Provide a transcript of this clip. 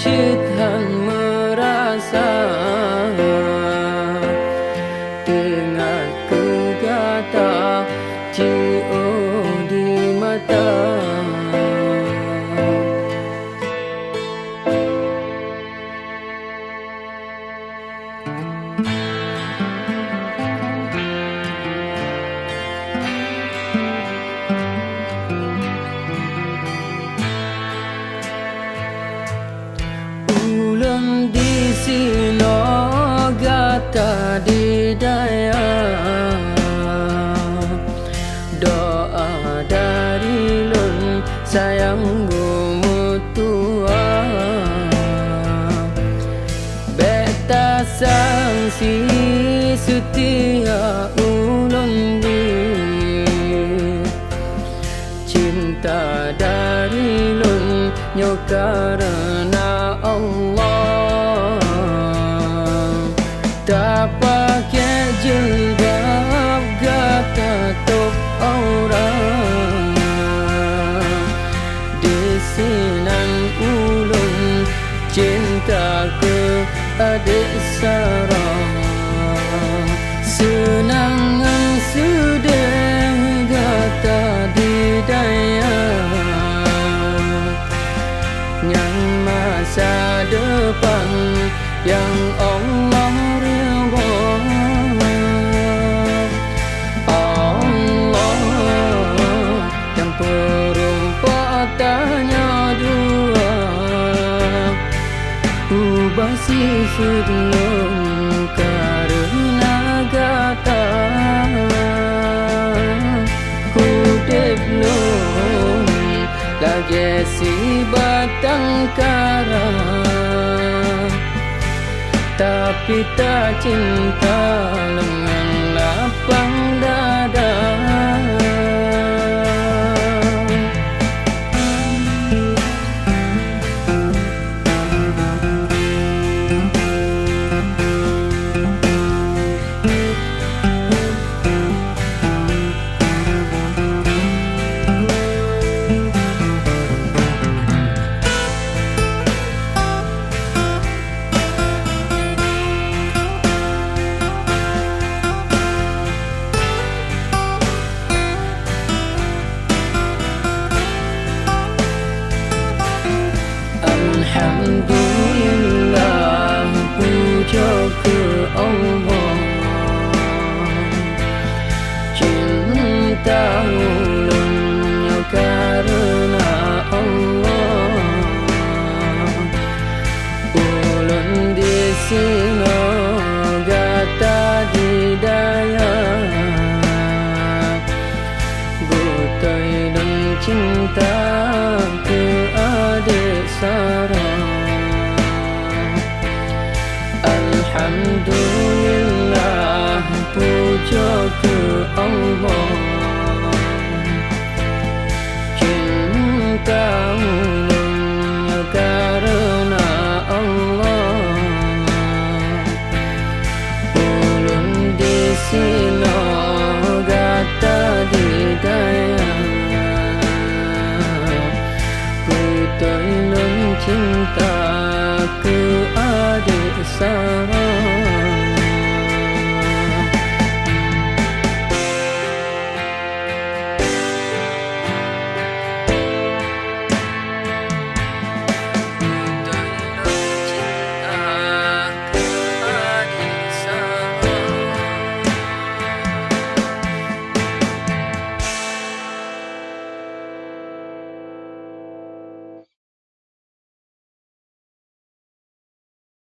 syaitan merasa dengan kegata cio di mata. Ulun di sino gata di daya, doa dari lun sayang mutua, beta sangsi setia ulun di cinta dari lun nyo karena Allah. Tak pakai jilbab gata tok orang, di sinan ulun cinta ke adik sarang. Senangan sudah gata di daya, yang masa depan yang Allah ridha. Allah yang perumpamannya dua, ubah sifat lun karena gata, hudib lun lagi si batang kara, tapi tak cinta dengan lapang dada. Alhamdulillah, puja ke Allah, cinta ulunnya karena Allah. Ulun di sino gata di daya, butai dan cinta ke adik sarang. Alhamdulillah, puja ke Allah, cinta ulunnya karena Allah. Ulun di sino gata di daya, putai lun cinta ke adik sarang.